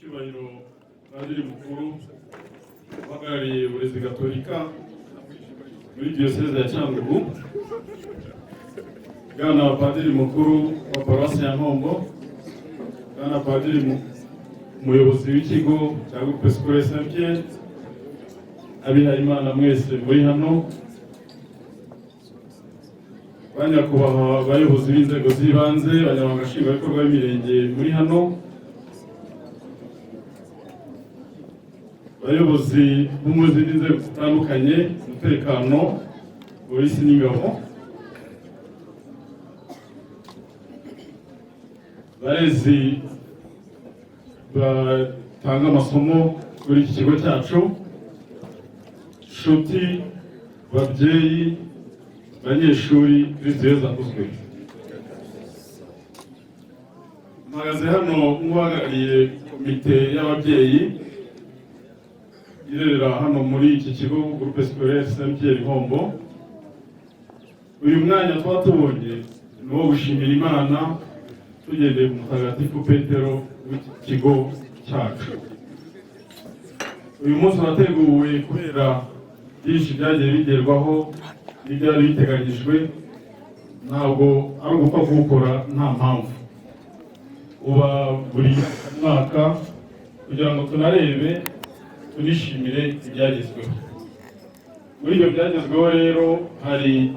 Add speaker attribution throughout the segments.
Speaker 1: Icyubahiro Padiri Mukuru uhagarariye uburezi gatolika muri diyoseze ya Cyangugu, Bwana Padiri Mukuru wa Paruwasi ya Nkombo, Bwana Padiri umuyobozi w'ikigo cya Groupe Scolaire Saint-Pierre, abihayimana mwese muri hano, banyakubahwa abayobozi b'inzego z'ibanze, abanyamabanga nshingwabikorwa b'imirenge muri hano, abayobozi bo mu zindi nzego zitandukanye, umutekano, polisi n'ingabo, barezi batanga amasomo kuri iki kigo cyacu, nshuti, babyeyi, banyeshuri, Kristo Yesu akuzwe. Mpagaze hano nk'uhagarariye komite y'ababyeyi irerera hano muri iki kigo Groupe Scolaire Saint-Pierre Nkombo. Uyu mwanya twatubonye ni uwo gushimira Imana tugendeye ku Mutagatifu Petero w'iki kigo cyacu. Uyu munsi wateguwe kubera byinshi byagiye bigerwaho n'ibyari biteganyijwe, ntabwo ari ugupfa kuwukora nta mpamvu. Uba buri mwaka kugira ngo tunarebe tunishimire ibyagezweho. Muri ibyo byagezweho rero hari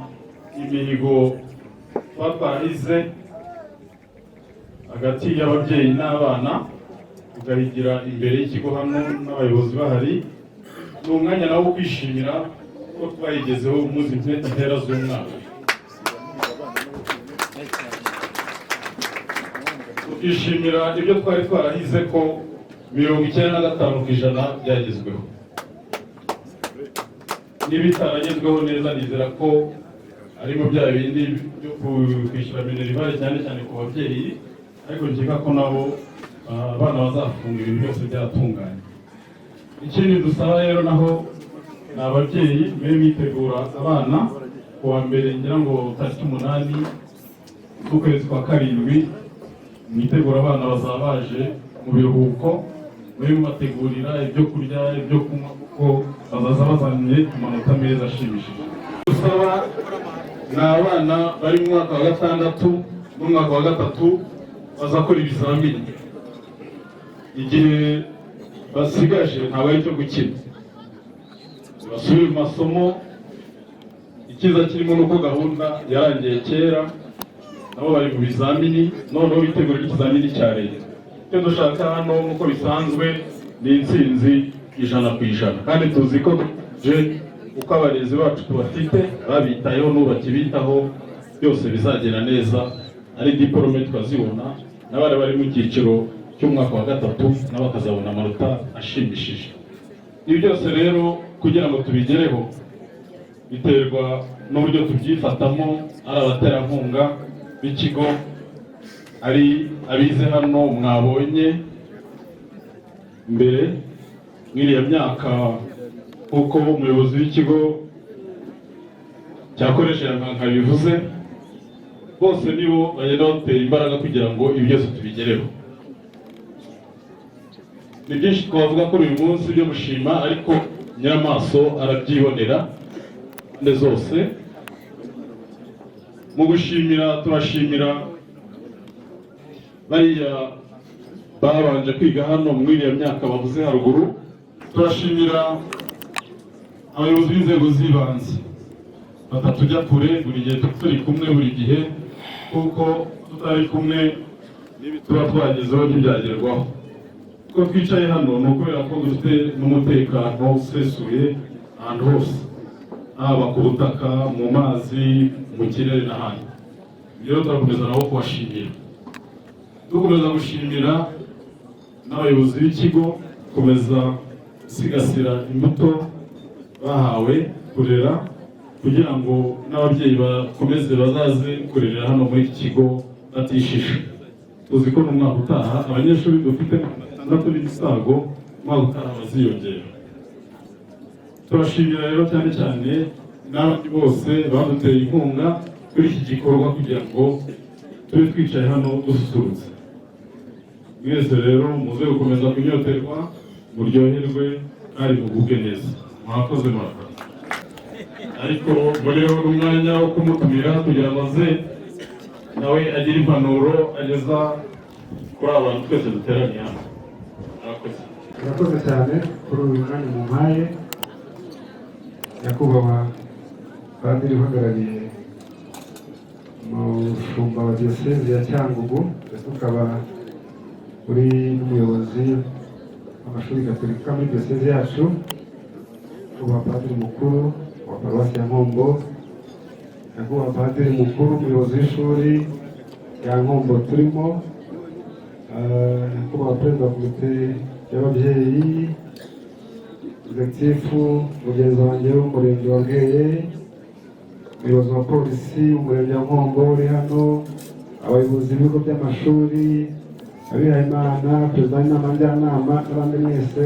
Speaker 1: imihigo twatwahize hagati y'ababyeyi n'abana, tugahigira imbere y'ikigo hano n'abayobozi bahari. Ni umwanya nawo wo kwishimira ko twayigezeho muzi impera z'umwaka. Tukishimira ibyo twari twarahize ko 95% byagezweho. N'ibitaragezweho neza nizera ko arimo bya bindi byo kwishyura minerivare cyane cyane ku babyeyi, ariko nkeka ko nabo abana bazafunga ibintu byose byatunganye. Ikindi dusaba rero naho ni ababyeyi mbe bitegura abana kuwa mbere, ngira ngo tariki 8 z'ukwezi kwa 7 mwitegura abana bazaba baje mu biruhuko, muri mubategurira ibyo kurya ibyo kunywa kuko bazaza bazanye amanota meza ashimishije. Dusaba ni abana bari mu mwaka wa 6 n'umwaka wa 3 bazakora ibizamini. Igihe basigaje ntabwo ari cyo gukina, basubire mu masomo. Ikiza kirimo nuko gahunda yarangiye kera, nabo bari mu bizamini, noneho bitegura ikizamini cya leta. Icyo dushaka hano nk'uko bisanzwe ni intsinzi 100%, kandi tuzi ko je uko abarezi bacu tubafite babitayeho n'ubakibitaho byose bizagenda neza, ari diplome twazibona, n'abari bari mu cyiciro cy'umwaka wa 3 n'abakazabona amanota ashimishije. Ibi byose rero kugira ngo tubigereho biterwa n'uburyo tubyifatamo, ari abaterankunga b'ikigo, ari abize hano mwabonye mbere mwiriya myaka kuko umuyobozi w'ikigo cyakoresheje nka bivuze, bose nibo bagenda batera imbaraga kugira ngo ibi byose tubigereho. Ni byinshi twavuga kuri uyu munsi byo gushima, ariko nyiramaso arabyibonera nde zose. Mu gushimira turashimira bariya babanje kwiga hano muri iriya myaka bavuze haruguru. Turashimira abayobozi b'inzego z'ibanze batatujya kure, buri gihe turi kumwe buri gihe, kuko tutari kumwe tuba twagezeho ntibyagerwaho. Ko twicaye hano ni ukubera ko dufite n'umutekano usesuye ahantu hose, haba ku butaka, mu mazi, mu kirere n'ahandi. Rero turakomeza nabo kubashimira, dukomeza gushimira n'abayobozi b'ikigo gukomeza gusigasira imbuto bahawe kurera, kugira ngo n'ababyeyi bakomeze bazaze kurerera hano muri iki kigo batishisha. Tuzi ko n'umwaka utaha abanyeshuri dufite 6 n'ibisago, umwaka utaha baziyongera. Turashimira rero cyane cyane n'abandi bose baduteye inkunga kuri iki gikorwa kugira ngo tube twicaye hano dususurutse. mwese rero muze gukomeza kunyoterwa muryoherwe kandi mugubwe neza. Mwakoze murakoze. Ariko muriho n'umwanya wo kumutumira kugira ngo aze nawe agire impanuro ageza kuri abantu twese duteraniye hano. Murakoze.
Speaker 2: Murakoze cyane kuri uyu mwanya mumpaye. Nyakubahwa Padiri uhagarariye umushumba wa diyosezi ya Cyangugu, ndetse ukaba uri n'umuyobozi w'amashuri gatolika muri diyosezi yacu, nyakubahwa Padiri mukuru wa paruwasi ya Nkombo, nyakubahwa Padiri mukuru umuyobozi w'ishuri ya Nkombo turimo, nyakubahwa perezida wa komite y'ababyeyi, executive mugenzi wanjye w'umurenge wa Bweye, umuyobozi wa polisi w'umurenge wa Nkombo uri hano, abayobozi b'ibigo by'amashuri, abihayimana, perezida w'inama njyanama n'abandi mwese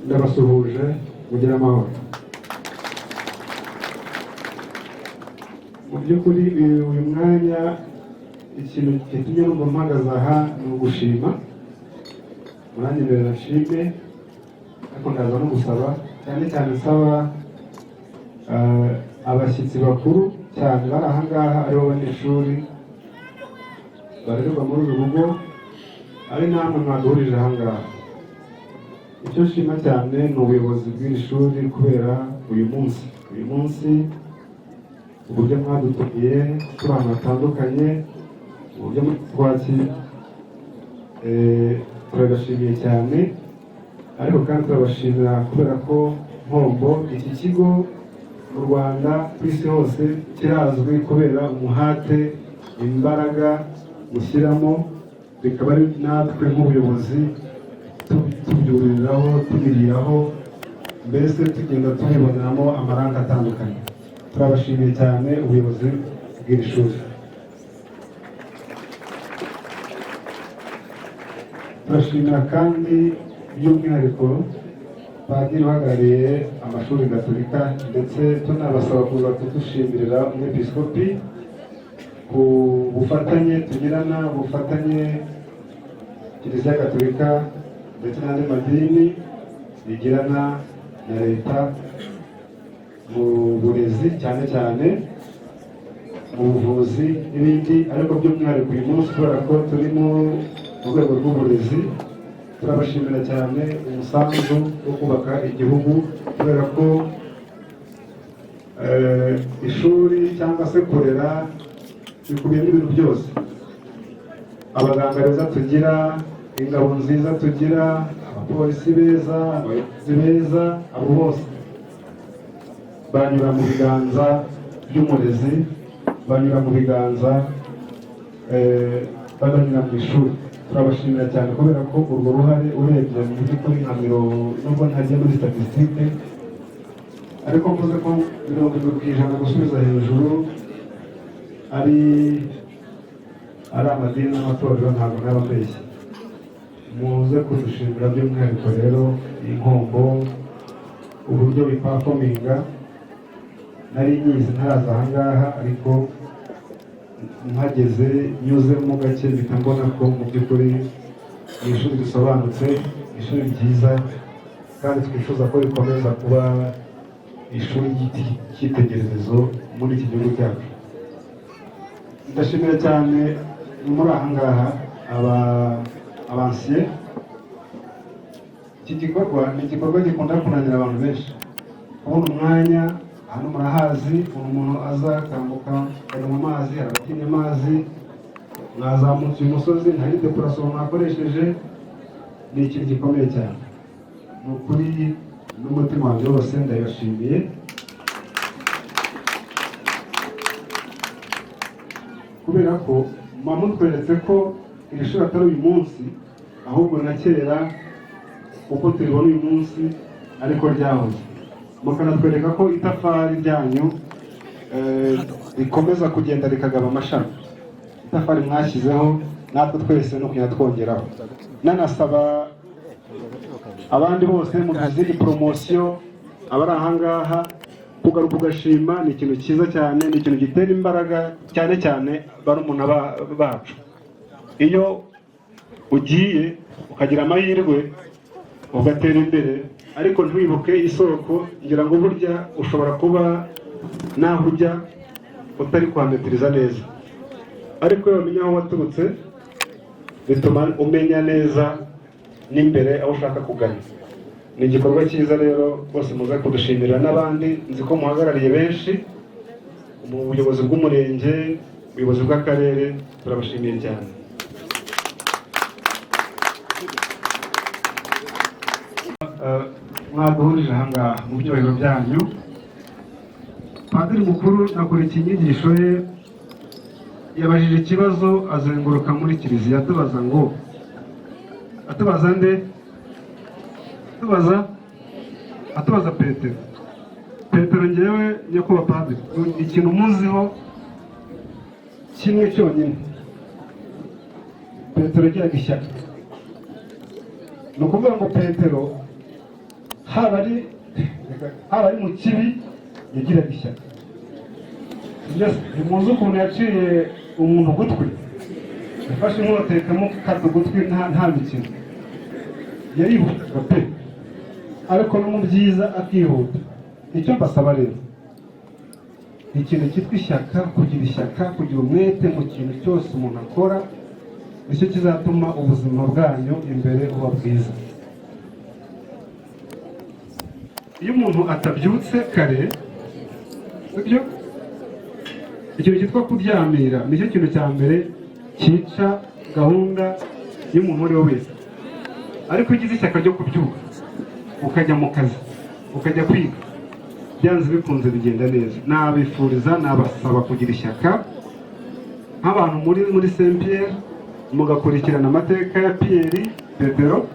Speaker 2: ndabasuhuje, mugire amahoro. Mu by'ukuri uyu mwanya ikintu gitumye numva mpagaze aha ni ugushima, nanjye mbere nashime, ariko ndaza no gusaba, cyane cyane nsaba abashyitsi bakuru cyane bari aha ngaha aribo banyeshuri barererwa muri uru rugo, ari namwe mwaduhurije aha ngaha. Icyo nshima cyane ni ubuyobozi bw'iri shuri kubera uyu munsi uburyo mwadutumiye turi ahantu hatandukanye, uburyo twakira, turabashimiye cyane. Ariko kandi turabashimira kubera ko Nkombo iki kigo mu Rwanda ku isi hose kirazwi kubera umuhate, imbaraga mushyiramo, bikaba ari natwe nk'ubuyobozi tubyuriraho, tubiriraho, mbese tugenda tubiboneramo amaranga atandukanye. Turabashimiye cyane ubuyobozi bw'iri shuri. Turashimira kandi by'umwihariko Padiri uhagarariye amashuri gatolika, ndetse tunabasaba kuza kudushimirira umwepiskopi ku bufatanye tugirana, bufatanye Kiliziya Gatolika ndetse n'andi madini bigirana na leta mu burezi, cyane cyane mu buvuzi n'ibindi, ariko by'umwihariko uyu munsi kubera ko turi mu rwego rw'uburezi, turabashimira cyane umusanzu wo kubaka igihugu, kubera ko ishuri cyangwa se kurera bikubiyemo ibintu byose. Abaganga beza tugira, ingabo nziza tugira, abapolisi beza, abayobozi beza, abo bose banyura mu biganza by'umurezi, banyura mu biganza baganyura mu ishuri. Turabashimira cyane kubera ko urwo ruhare urebye mu by'ukuri nka nubwo ntagiye muri statistique, ariko mvuze ko 70% gusubiza hejuru ari amadini n'amatorero, ntabwo n'ababeshyi. Muze kudushimira by'umwihariko rero Inkombo uburyo bipafominga. Nari nyizi ntaraza aha ngaha, ariko mpageze nyuzemo gake mpita mbona ko mu by'ukuri ni ishuri risobanutse, ishuri ryiza, kandi twifuza ko rikomeza kuba ishuri ry'icyitegererezo muri iki gihugu cyacu. Ndashimira cyane muri aha ngaha abansiye. Iki gikorwa ni igikorwa gikunda kunanira abantu benshi, kubona umwanya hano murahazi, umuntu aza akambuka akajya mu mazi, arabatinya amazi, mwazamutse uyu musozi, nta depurasoma mwakoresheje, ni ikintu gikomeye cyane. Ni ukuri n'umutima wanjye wose ndabashimiye. Kubera ko mutweretse ko iri shuri atari uyu munsi, ahubwo na kera uko turibona uyu munsi ariko ryahoze, mukanatwereka ko itafari ryanyu rikomeza kugenda rikagaba amashami. Itafari mwashyizeho natwe twese no kujya twongeraho. Nanasaba abandi bose mu izindi poromosiyo, abari aha ngaha, kugaruka ugashima ni ikintu cyiza cyane, ni ikintu gitera imbaraga, cyane cyane barumuna bacu. Iyo ugiye ukagira amahirwe ugatera imbere, ariko ntiwibuke isoko. ngira ngo burya ushobora kuba naho ujya utari kuhametiriza neza, ariko iyo wamenya aho waturutse bituma umenya neza n'imbere aho ushaka kugana. Ni igikorwa cyiza rero, bose muze kudushimira, n'abandi nzi ko muhagarariye benshi mu buyobozi bw'umurenge, ubuyobozi bw'akarere, turabashimiye cyane. Mwaduhurije ahangaha mu byubahiro byanyu. Padiri mukuru nakurikiye inyigisho ye, yabajije ikibazo azenguruka muri kiliziya atubaza ngo, atubaza nde? Atubaza Petero. Petero ngewe nyakubahwa Padiri, ikintu muziho kimwe cyonyine, Petero agiraga ishyaka. Ni ukuvuga ngo Petero haba ari mu kibi yagiraga ishyaka. Ntimuzi ukuntu yaciye umuntu ugutwi, yafashe inkoteka kata ugutwi nta mikino, yarihutaga pe, ariko no mu byiza akihuta. Icyo mbasaba rero, ikintu cyitwa ishyaka, kugira ishyaka, kugira umwete mu kintu cyose umuntu akora, nicyo kizatuma ubuzima bwanyu imbere buba bwiza. Iyo umuntu atabyutse kare, sibyo, ikintu cyitwa kuryamira nicyo kintu cya mbere cyica gahunda y'umuntu uwo ari we wese. Ariko ugize ishyaka ryo kubyuka, ukajya mu kazi, ukajya kwiga, byanze bikunze bigenda neza. Nabifuriza, nabasaba kugira ishyaka nk'abantu muri Saint Pierre, mugakurikirana amateka ya Pierre, Petero,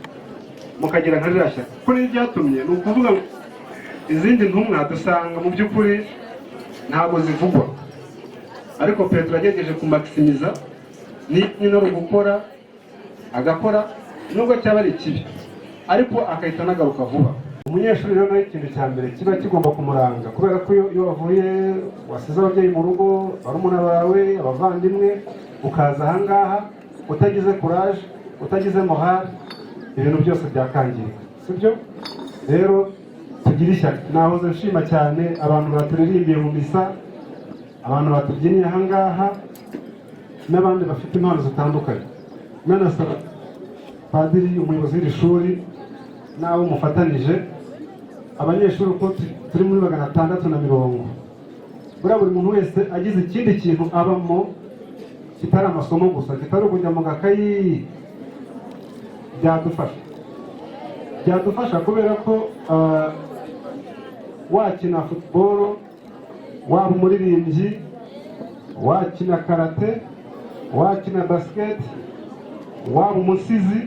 Speaker 2: mukagira nka ririya shyaka. Kuko niyo byatumye, ni ukuvuga ngo izindi ntumwa dusanga mu by'ukuri ntabwo zivugwa, ariko Petero yagerageje kumakisimiza nyine ari ugukora, agakora nubwo cyaba ari ikibi, ariko akahita anagaruka vuba. Umunyeshuri rero nawe ikintu cya mbere kiba kigomba kumuranga, kubera ko iyo wavuye wasize ababyeyi mu rugo, barumuna bawe, abavandimwe, ukaza ahangaha utagize courage, utagize morale, ibintu byose byakangirika, sibyo? Rero tugire ishyaka. Nahoze nshima cyane abantu baturirimbiye mu misa, abantu batubyiniye ahangaha, n'abandi bafite impano zitandukanye. Nanasaba Padiri, umuyobozi w'iri shuri, nawe umufatanije, abanyeshuri uko turi muri 690, buriya buri muntu wese agize ikindi kintu abamo kitari amasomo gusa, kitari ukujya mu gakayi, byadufasha kubera ko wakina football, waba umuririmbyi, wakina karate, wakina basket, waba umusizi,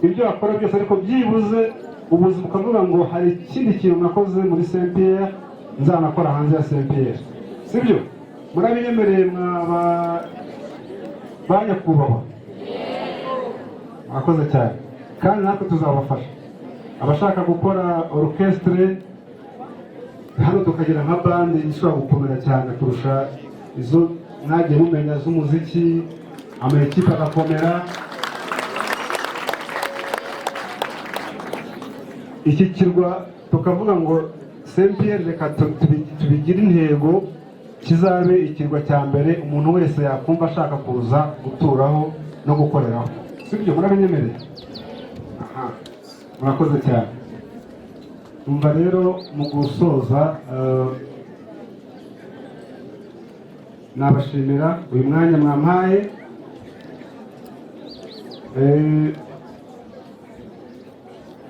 Speaker 2: ibyo wakora byose, ariko byibuze ubuzima ukavuga ngo hari ikindi kintu nakoze muri Saint Pierre nzanakora hanze ya Saint Pierre, sibyo? Murabinyemereye banyakubahwa? Murakoze cyane, kandi natwe tuzabafasha. Abashaka gukora orchestre hano tukagira nka bande ishobora gukomera cyane kurusha izo mwagiye mumenya z'umuziki, amakipe agakomera. Iki kirwa tukavuga ngo Saint Pierre, reka tubigire intego kizabe ikirwa cya mbere umuntu wese yakumva ashaka kuza guturaho no gukoreraho, sibyo? Murabinyemereye? Aha, murakoze cyane. Umva rero mu gusoza, nabashimira uyu mwanya mwampaye.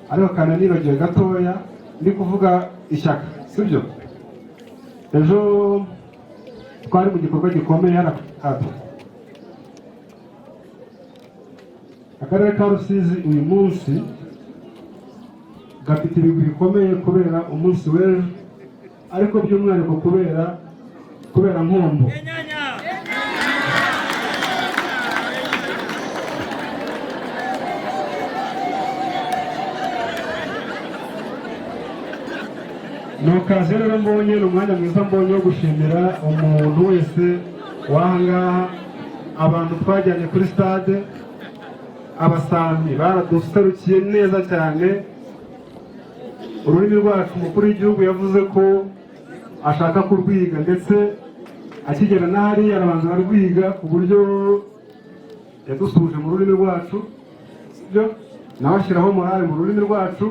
Speaker 2: Ariko kandi nibagiwe gatoya, ndi kuvuga ishyaka, sibyo? Ejo twari mu gikorwa gikomeye hano akarere ka Rusizi. Uyu munsi gafite ibigwi bikomeye kubera umunsi w'ejo, ariko by'umwihariko kubera Nkombo. Ni okaziyo rero mbonye, ni umwanya mwiza mbonye wo gushimira umuntu wese w'ahangaha, abantu twajyanye kuri stade, abasami baraduserukiye neza cyane. Ururimi rwacu umukuru w'igihugu yavuze ko ashaka kurwiga, ndetse akigera n'ahari arabanza ararwiga ku buryo yadusuje mu rurimi rwacu, byo nawe ashyiraho morale mu rurimi rwacu.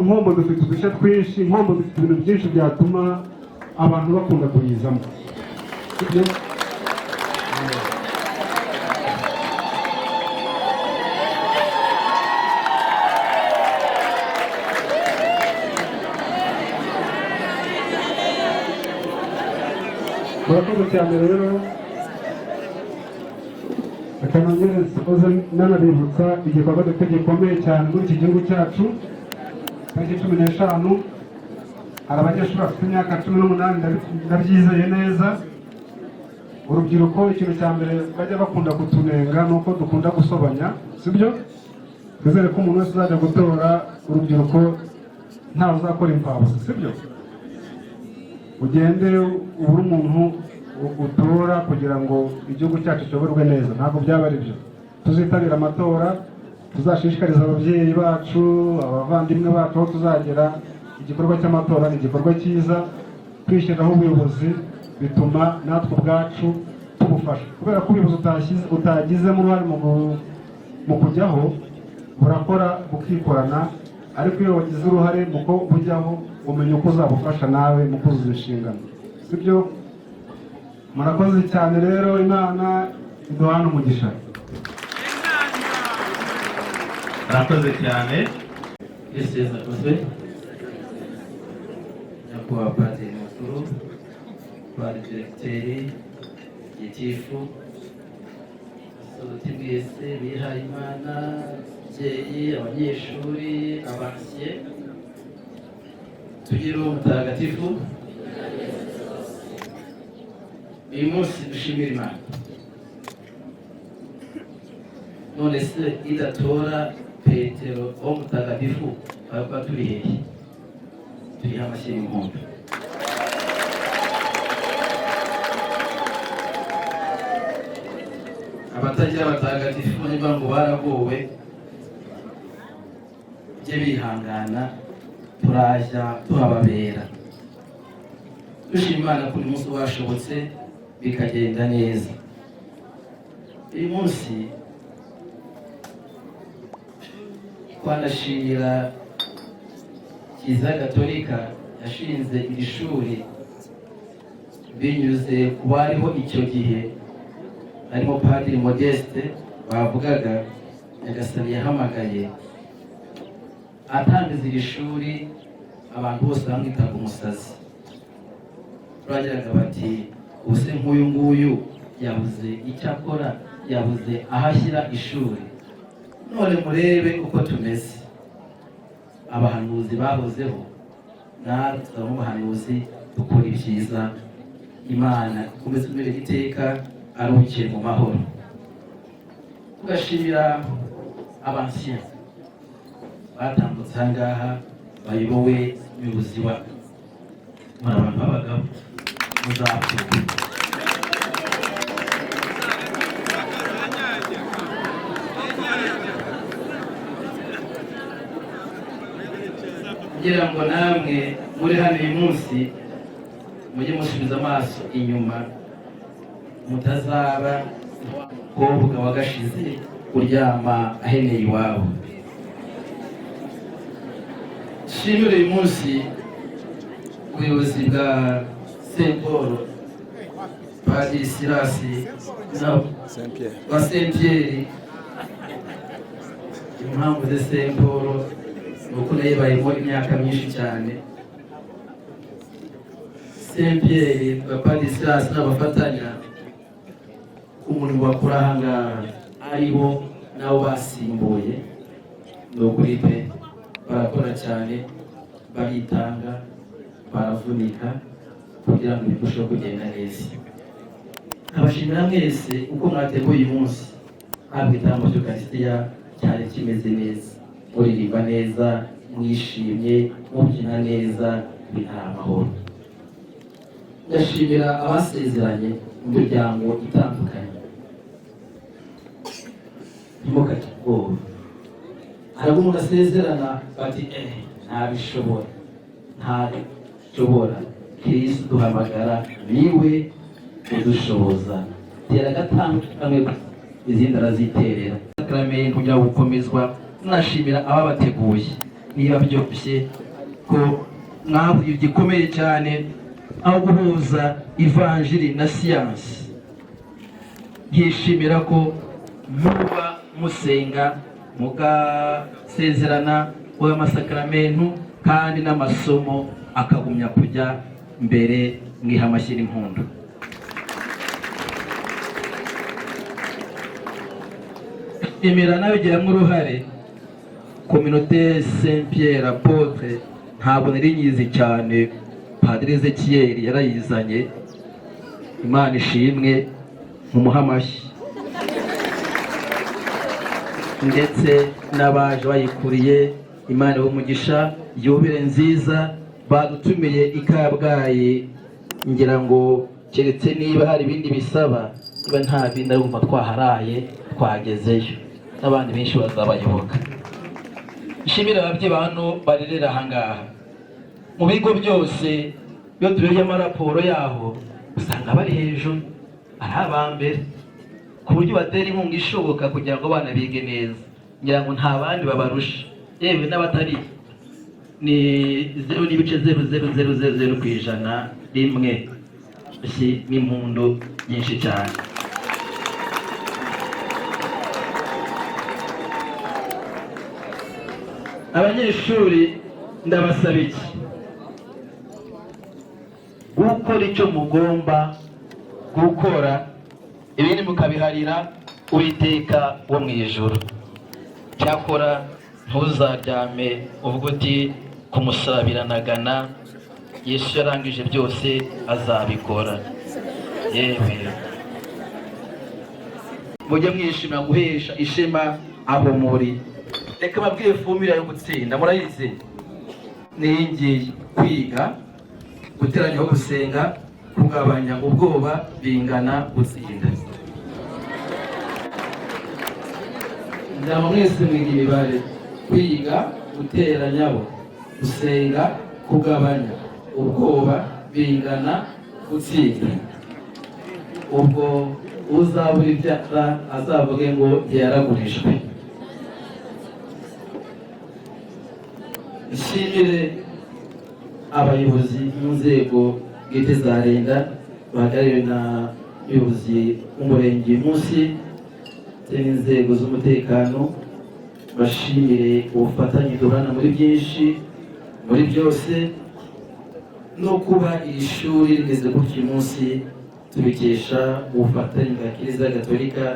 Speaker 2: Nkombo dufite udushya twinshi, Nkombo dufite ibintu byinshi byatuma abantu bakunda kuyizamo. murakoze cyane rero, akanongera nsoze nanabibutsa igikorwa dufite gikomeye cyane muri iki gihugu cyacu. Tariki 15 hari abanyeshuri bafite imyaka 18, ndabyizeye neza. Urubyiruko ikintu cya mbere bajya bakunda kutunenga ni uko dukunda gusobanya, sibyo? Twizere ko umuntu wese uzajya gutora urubyiruko ntawe uzakora impfabusa, sibyo? Ugende ubure umuntu utora kugira ngo igihugu cyacu kiyoborwe neza. Ntabwo byaba ari byo. Tuzitabira amatora, tuzashishikariza ababyeyi bacu, abavandimwe bacu, aho tuzagera. Igikorwa cy'amatora ni igikorwa cyiza. Kwishyiraho ubuyobozi bituma natwe ubwacu tubufasha, kubera ko ubuyobozi utagizemo uruhare mu kujyaho burakora bukikorana, ariko iyo wagize uruhare mu ko bujyaho umenya uko uzabufasha nawe mu kuzuza inshingano, sibyo? Murakoze cyane rero, Imana iduhane umugisha.
Speaker 3: Murakoze cyane. Yesu akoze. Nyakubahwa Padiri Mukuru, Padiri Diregiteri, Gitifu, Abasaruti mwese bihaye Imana, ababyeyi, abanyeshuri, abansiye, tugire uwo mutagatifu. Uyu munsi dushimira Imana. None se idatora Petero uwo mutagatifu twaba turi hehe? Turiho amashyira impundu. Abatagira abatagatifu niba ngo baragowe, ujye bihangana, turajya tuhababera. Dushima Imana ko uyu munsi washobotse bikagenda neza. Uyu munsi twanashimira Kiliziya Gatolika yashinze iri shuri binyuze ku bariho icyo gihe, harimo Padiri Modeste bavugaga Nyagasani yahamagaye atangiza iri shuri. Abantu bose bamwitaga umusazi, bagiraga bati ubuse nk'uyu nguyu yabuze icyo akora, yabuze aho ashyira ishuri, none murebe uko tumeze. Abahanuzi bahozeho, natwe tukaba umuhanuzi, dukora ibyiza. Imana ikomeze kumwereka iteka, aruhukire mu mahoro. Tugashimira abansiya batambutse aha ngaha, bayobowe n'umuyobozi wabo. Muri abantu b'abagabo muzapfuye. Kugira ngo namwe muri hano uyu munsi mujye musubiza amaso inyuma, mutazaba umukobwa wagashize uryama aheneye iwabo. Shimire uyu munsi ubuyobozi bwa Saint Paul, Padiri Sirasi wa Saint Pierre. Impamvu de Saint Paul nuko nayibayemo imyaka myinshi cyane. Saint Pierre wa Padiri Sirasi n'abafatanya umurimo bakora aha ngaha, aribo nabo basimbuye. Ni ukuri pe, barakora cyane, baritanga, baravunika kugira ngo birusheho kugenda neza. Abashimira mwese uko mwateguye uyu munsi, ntabwo igitambo cy'Ukaristiya cyari kimeze neza, muririmba neza, mwishimye, mubyina neza, bitari amahoro. Ndashimira abasezeranye mu miryango itandukanye. Ntimukajye ubwoba. Hari umuntu asezerana bati ntashobora. Kristo duhamagara niwe udushoboza. Tera gatanu kamwe izindi araziterera. Sakramentu kugira gukomezwa. Nashimira ababateguye. Niba byoroshye ko mwahuye gikomeye cyane aho guhuza ivanjiri na siyansi. Yishimira ko muba musenga mugasezerana uwo masakramentu kandi n'amasomo akagumya kujya mbere mwiha amashyira impundu. Imira nawe ugiramo uruhare Communauté Saint-Pierre Apôtre ntabwo nari nyizi cyane. Padiri Ezekiel yarayizanye, Imana ishimwe mumuha amashyi, ndetse n'abaje bayikuriye Imana y'umugisha yubire nziza. Badutumiye i Kabgayi, ngira ngo keretse niba hari ibindi bisaba, niba nta bindi arumva twaharaye twagezeyo, n'abandi benshi bazabayoboka. Nshimira ababyeyi bano barerera ahangaha. Mu bigo byose iyo turebye amaraporo yaho usanga bari hejuru, ari abambere, ku buryo batera inkunga ishoboka kugira ngo abana bige neza. Ngira ngo nta bandi babarusha, yewe n'abatari ni 0.0000% rimwe. N'impundu nyinshi cyane. Abanyeshuri ndabasaba iki? Gukora icyo mugomba gukora, ibindi mukabiharira Uwiteka wo mu ijuru. Cyakora ntuzaryame uvuga uti kumusabirana, Yesu yarangije byose azabikora. Yewe mujye mwishimira guhesha ishema aho muri. Reka babwiye fumira yo gutsinda, murayizi ningiye kwiga guteranya gusenga kugabanya ubwoba bingana gutsinda. Ndaba mwese mwiga imibare. Kwiga guteranya gusenga kugabanya ubwoba bingana gutsinda. Ubwo uzabura ibyara azavuge ngo yaragurishwe. Nshimire abayobozi mu nzego bwite za leta bahagarariwe na ubuyobozi bw'umurenge munsi n'inzego z'umutekano. Bashimire ubufatanye duhorana muri byinshi, muri byose, no kuba iri shuri rigeze gutya uyu munsi tubikesha ubufatanye bwa Kiliziya Gatolika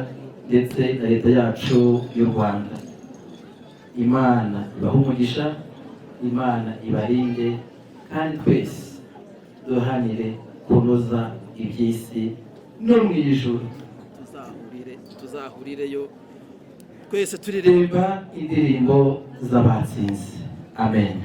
Speaker 3: ndetse na leta yacu y'u Rwanda. Imana ibahe umugisha, Imana ibarinde, kandi twese duhanire kunoza iby'isi no mu ijuru. Tuzahurireyo twese turirimba indirimbo z'abatsinze. Amen.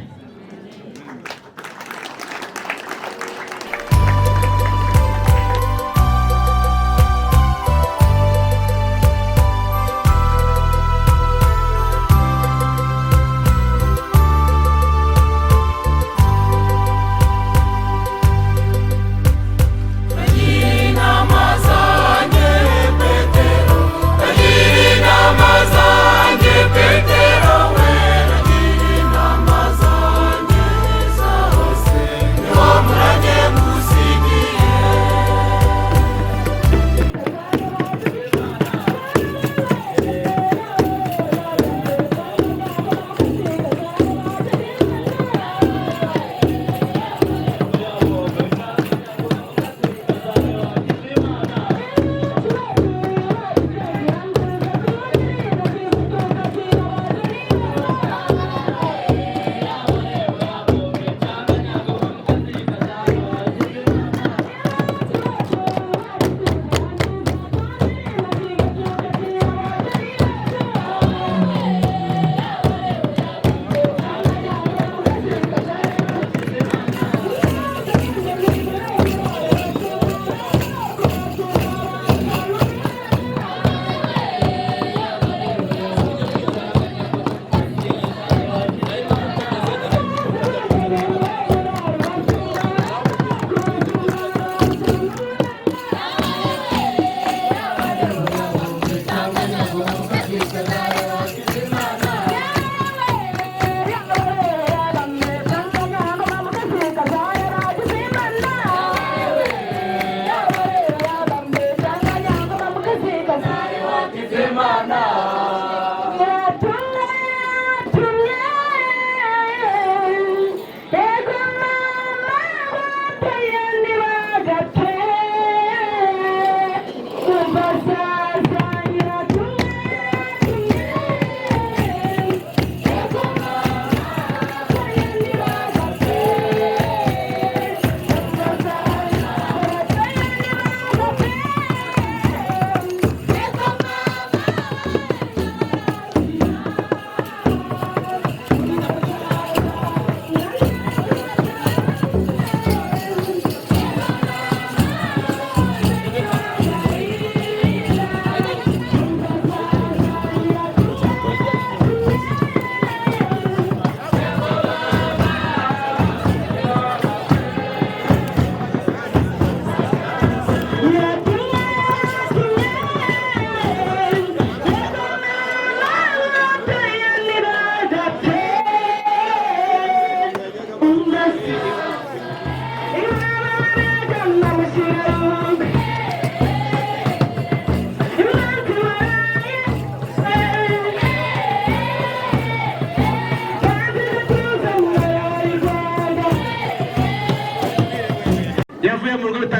Speaker 4: Petero we, nagiri namaza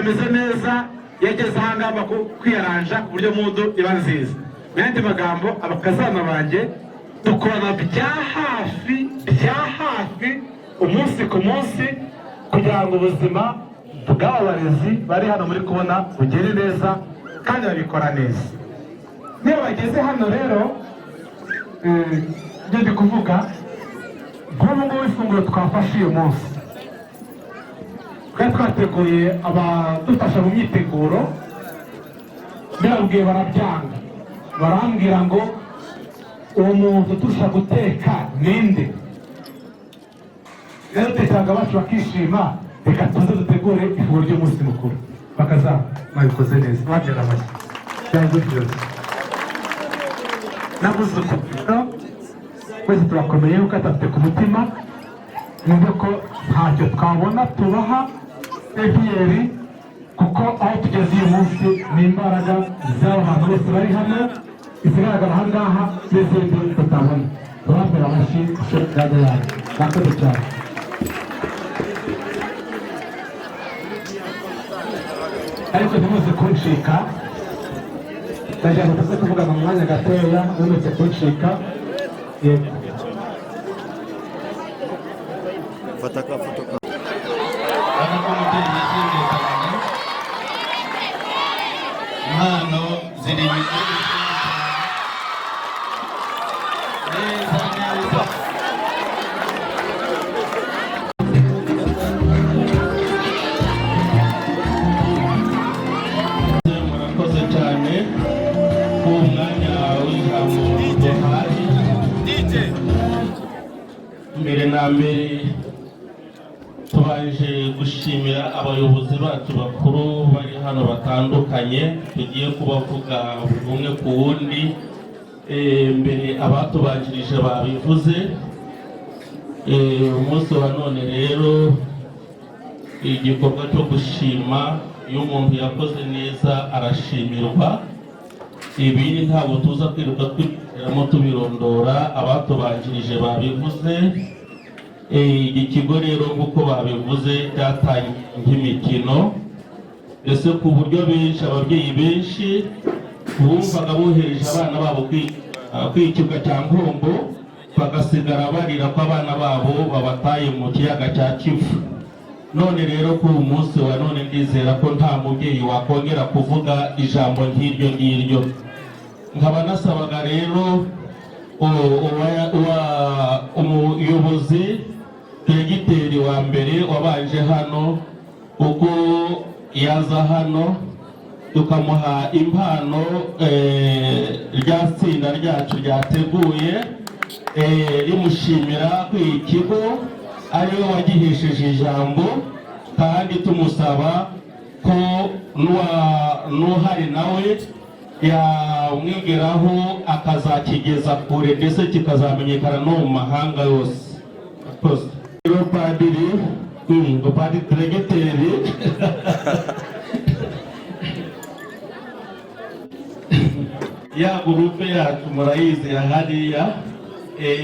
Speaker 4: ameze neza, yageze ahangaha kwiyaranja ku buryo mudu iba nziza. Mu yandi magambo, abakazana banjye dukorana bya hafi umunsi ku munsi kugira ngo ubuzima bw'aba barezi bari hano muri kubona bugere neza kandi babikora neza. Niyo bageze hano rero, ibyo ndi kuvuga nk'ubu ngubu ifunguro twafashe uyu munsi, twari twateguye abadufasha mu myiteguro, birabwiye barabyanga, barambwira ngo uwo muntu turusha guteka ninde? Rero tekanga bacu bakishima, reka tuze dutegure ifunguro ry'umunsi mukuru. Bakazana mwabikoze neza, bagera amashyi cyangwa byose nabuze ukubwira twese turakomeye kuko atafite ku mutima, numve ko ntacyo twabona tubaha ebiyeri, kuko aho tugeze uyu munsi ni imbaraga z'abo bantu bose bari hano izigaragara aha ngaha n'izindi tutabona. Turambere amashyi ishobora yawe, mwakoze cyane. Ariko ntimuze kuncika, ndagira ngo tuze kuvugana mu mwanya gatoya, ntimuze kuncika. Yego.
Speaker 5: Fata ka foto ka.
Speaker 6: Impano ziri murakoze cyane ku mwanya w'ijambo duhaye. Mbere na mbere tubanje gushimira abayobozi bacu bakuru bari hano batandukanye, tugiye kubavuga umwe ku wundi. Mbere abatubanjirije babivuze, umunsi wa none rero igikorwa cyo gushima, iyo umuntu yakoze neza arashimirwa. Ibi ntabwo tuza kwiruka twiramo tubirondora, abatubanjirije babivuze. Iki kigo rero nk'uko babivuze cyatangiye nk'imikino, ndetse ku buryo benshi ababyeyi benshi bumvaga bohereje abana babo kwikibuga cya Nkombo, bagasigara barira ko abana babo babataye mu kiyaga cya Kivu. None rero kuri uyu munsi wa none ndizera ko nta mubyeyi wakongera kuvuga ijambo nk'iryo ngiryo. Nkaba nasabaga rero umuyobozi diregiteri wa mbere wabanje hano, uko yaza hano tukamuha impano rya tsinda ryacu ryateguye rimushimira ko iki kigo ariwe wagihesheje ijambo, kandi tumusaba ko n'uhari nawe yamwigeraho akazakigeza kure ndetse kikazamenyekana no mu mahanga yose. Padiri diregiteri ya gurupe yacu murayizi ya hariya,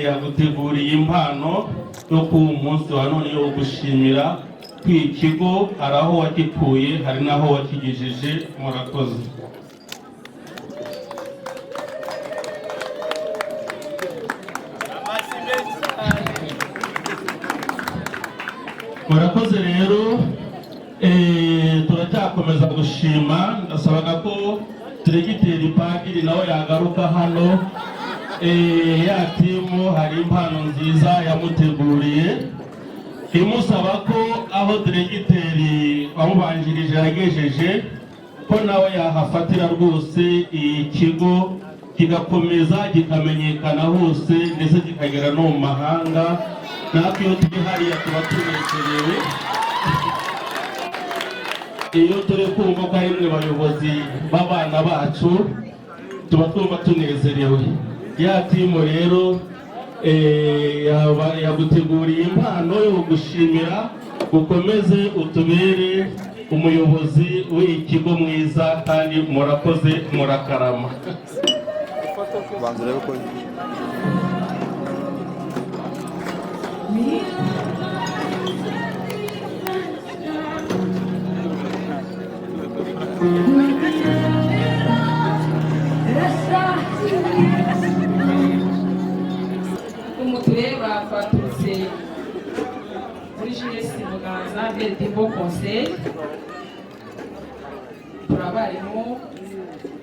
Speaker 6: yaguteguriye impano yo ku munsi wa none yo gushimira ku ikigo. Hari aho wakikuye, hari n'aho wakigejeje. Murakoze. Murakoze rero, turacyakomeza gushima. Ndasabaga ko diregiteri Padiri nawe yagaruka hano. Ya timu hari impano nziza yamuteguriye, imusaba ko aho diregiteri wamubanjirije yagejeje ko nawe yahafatira rwose ikigo kigakomeza kikamenyekana hose ndetse kikagera no mu mahanga. Natwe iyo turi hariya tuba tunezerewe, iyo turi kumva ko ari mwe bayobozi b'abana bacu tuba twumva tunezerewe. Ya timu rero yaguteguriye impano yo gushimira, ukomeze utubere umuyobozi w'ikigo mwiza, kandi murakoze, murakarama.
Speaker 7: mutureba twaturutse muri JS Muganza Vertibo Conseil, turabarimu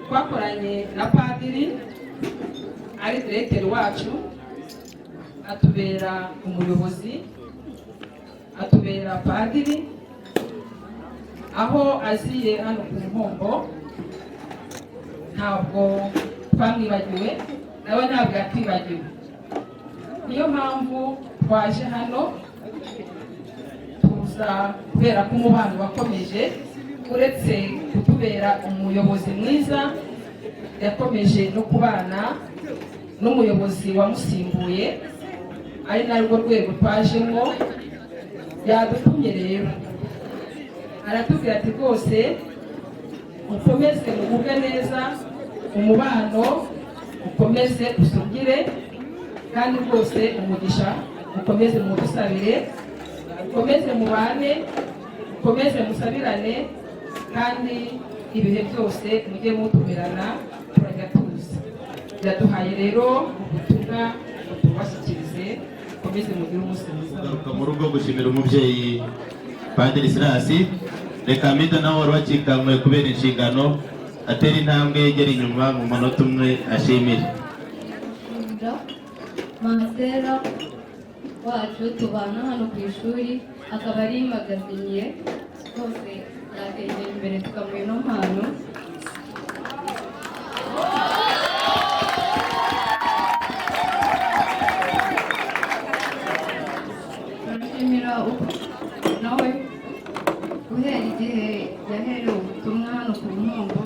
Speaker 7: twakoranye na padiri ari diregiteri wacu, atubera umuyobozi, atubera padiri. Aho aziye hano ku Nkombo ntabwo twamwibagiwe, nawe ntabwo yatwibagiwe. Niyo mpamvu twaje hano, tuza kubera ko umubano wakomeje, uretse kutubera umuyobozi mwiza, yakomeje no kubana n'umuyobozi wamusimbuye, ari narwo rwego twajemo. Yadutumye rero aratubwira ati rwose ukomeze mugubwe neza, umubano ukomeze usugire, kandi rwose umugisha ukomeze mudusabire, ukomeze mubane, ukomeze musabirane, kandi ibihe byose mujye mutumirana turajya tuzi. Yaduhaye rero ubutumwa tubashyikirize, ukomeze mugire umunsi mwiza.
Speaker 6: Mu rugo gushimira umubyeyi Padiri Silas. Reka Mida nawe wari wacikanwe kubera inshingano atera intambwe yegera inyuma mu manota umwe ashimire.
Speaker 8: Masera wacu tubana hano ku ishuri, akaba ari magaziniye rwose, yakegera imbere tukamuha ino mpano. Turashimira nawe guhera igihe yaherewe ubutumwa hano ku Nkombo,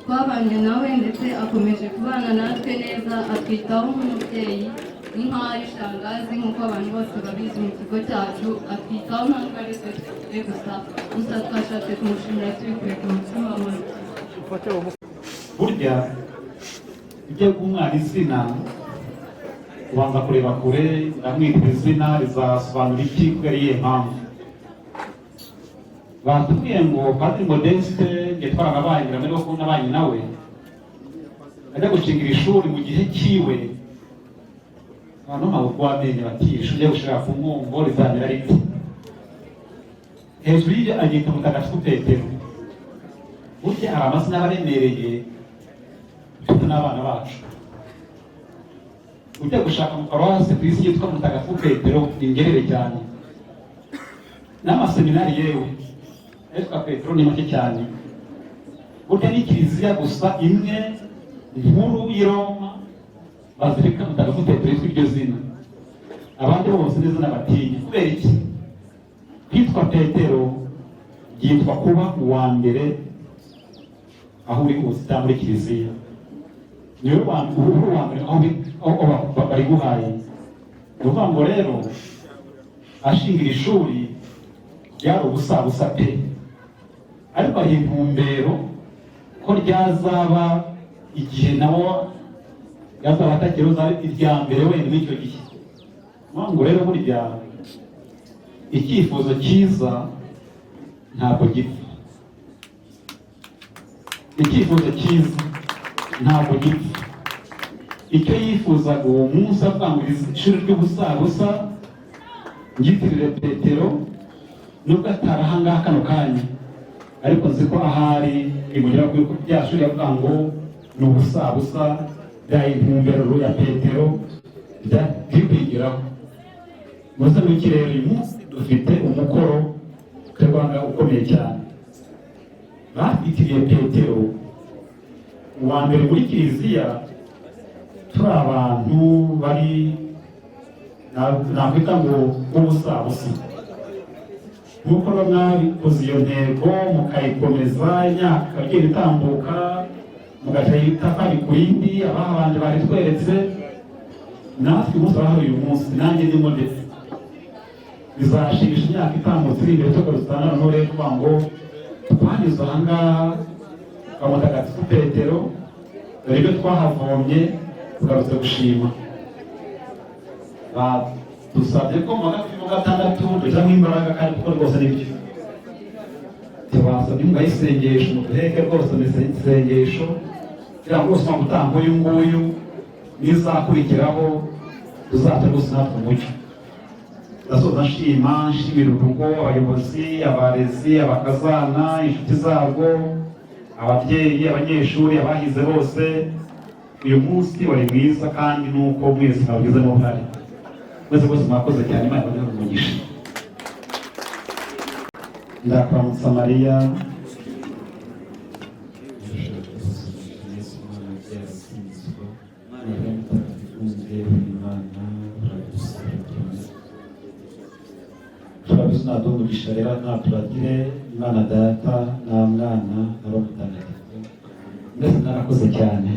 Speaker 8: twabanye nawe ndetse akomeje kubana natwe neza, atwitaho nk'umubyeyi, ni nk'aho ari shangazi nk'uko abantu bose babizi mu kigo cyacu. Atwitaho ntabwo ari twe twe gusa twashatse kumushimira tubikuye ku mutima we.
Speaker 4: Burya ibyo guha umwana izina ubanza kureba kure, ndamwita izina rizasobanura iki, kubera iyihe mpamvu. Batubwiye ngo Padiri Modeste nge twaranabaye muri bo nabanye nawe, ajya gushingira ishuri mu gihe cyiwe, abantu ntabwo rwamenye bati ishuri ryo gushira ku Nkombo rizamera riti. Hejuru y'ibyo agita Mutagatifu Petero. Burya hari amazina abaremereye dufite n'abana bacu. Ujya gushaka mu paruwasi ku isi yitwa Mutagatifu Petero ni ingerere cyane, n'amaseminari yewe yitwa Petero ni make cyane. Burya ni kiliziya gusa imwe nkuru y'i Roma bazirika Mutagatifu Petero yitwa iryo zina, abandi bose n'izina batinya. Kubera iki? Kwitwa Petero byitwa kuba uwa mbere aho uri hose cyangwa muri kiliziya, niwe wa mbere aho bari guhaye. Ni ukuvuga ngo rero ashingira ishuri ryari ubusabusa pe, ariko hari intumbero ko ryazaba igihe nabo yazaba atakiroza irya mbere wenda n'icyo gihe. Ni ngo rero burya icyifuzo cyiza ntabwo gipfa, icyifuzo cyiza ntabwo gipfa. Icyo yifuzaga uwo munsi avuga ngo ishuri ry'ubusabusa ngitirire Petero, nubwo atari ahangaha kano kanya, ariko nzi ko ahari imugera kuri bya shuri yavuga ngo ni ubusabusa bya intumbero ya Petero byo kwigiraho. Muze mu kirere uyu munsi dufite umukoro twebanga ukomeye cyane. Batwitiriye Petero uwa mbere muri kiliziya, turi abantu bari nakwita ngo ubusabusa. Nk'uko mwabikoze iyo ntego mukayikomeza imyaka igenda itambuka, mugaca itafari ku yindi abandi bari tweretse, natwe umunsi wahari uyu munsi nanjye ndimo ndetse bizashimisha imyaka itambutse iri imbere tuko dutangana n'ure kuvuga ngo twanyuze ahangaha kwa Mutagatifu Petero, dore ibyo twahavomye tugarutse gushima. Dusabye ko mu gatandatu dushyiramo imbaraga, kandi kuko rwose nibyo tubasabye imbwa y'isengesho, muduheke rwose isengesho
Speaker 9: kugira ngo ubuzima butanga uyu nguyu n'izakurikiraho tuzahita rwose natwe umucyo. Ndasoza nshimira urugo, abayobozi, abarezi, abakazana, inshuti zarwo, ababyeyi, abanyeshuri, abahize bose. Uyu munsi wari mwiza kandi nuko mwese mwabigizemo uruhare. Mwese rwose mwakoze cyane, Imana ibahe umugisha. Ndakuramutsa Mariya. Turabizi umugisha rero naturagire Imana Data na Mwana na Roho Mutagatifu. Mwese mwarakoze cyane.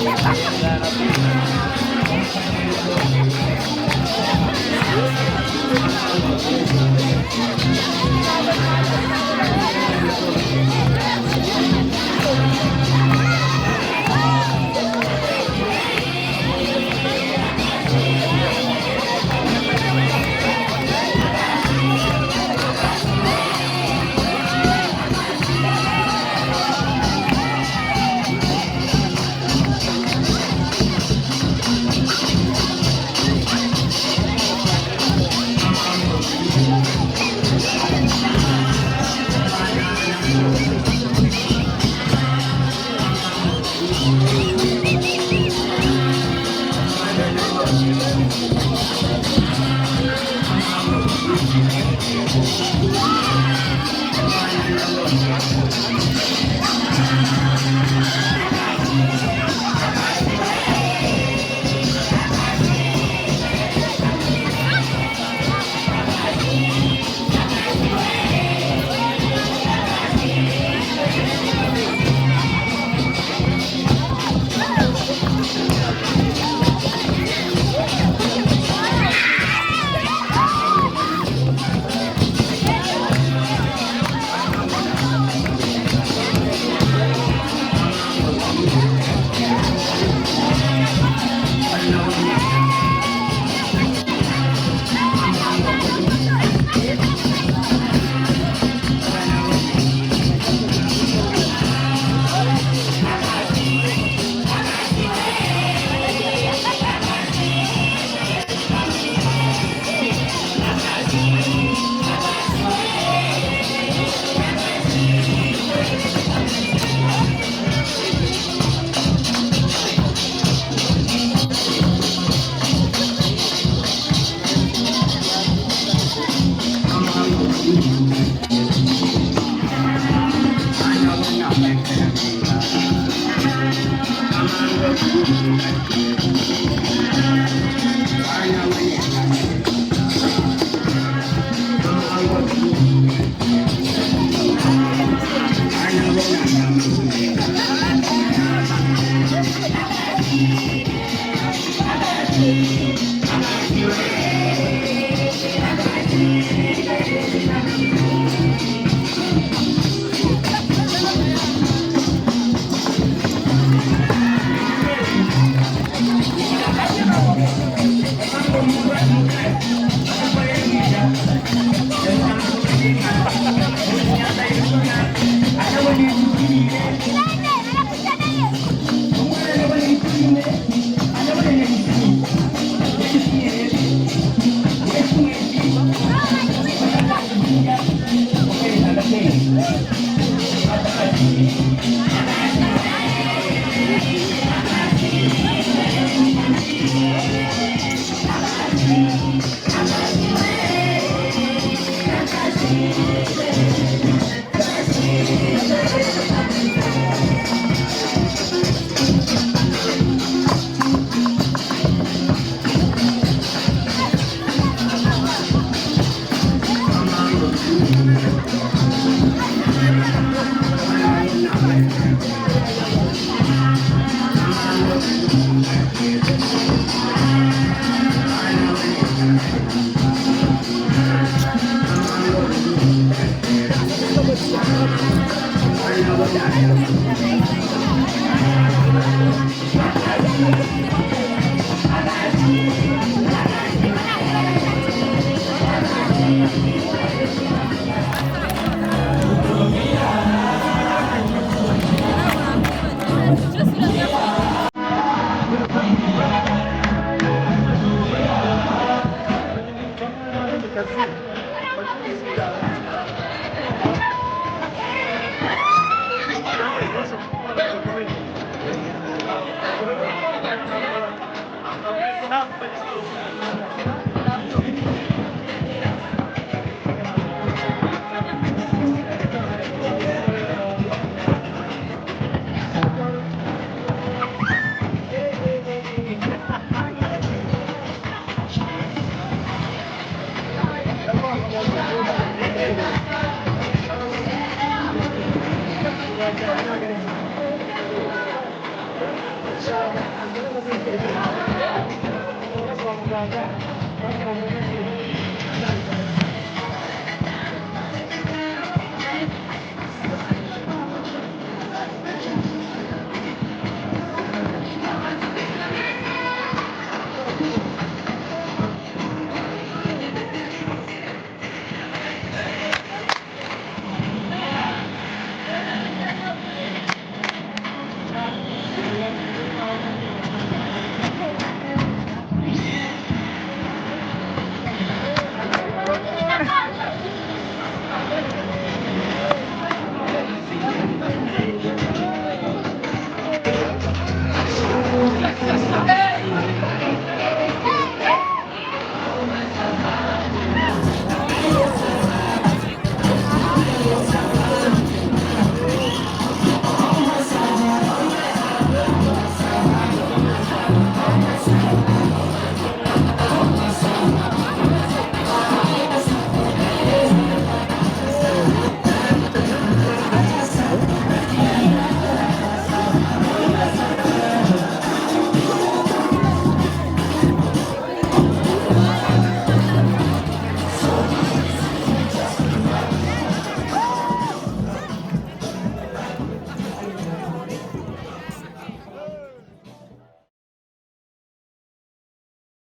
Speaker 10: Gracias.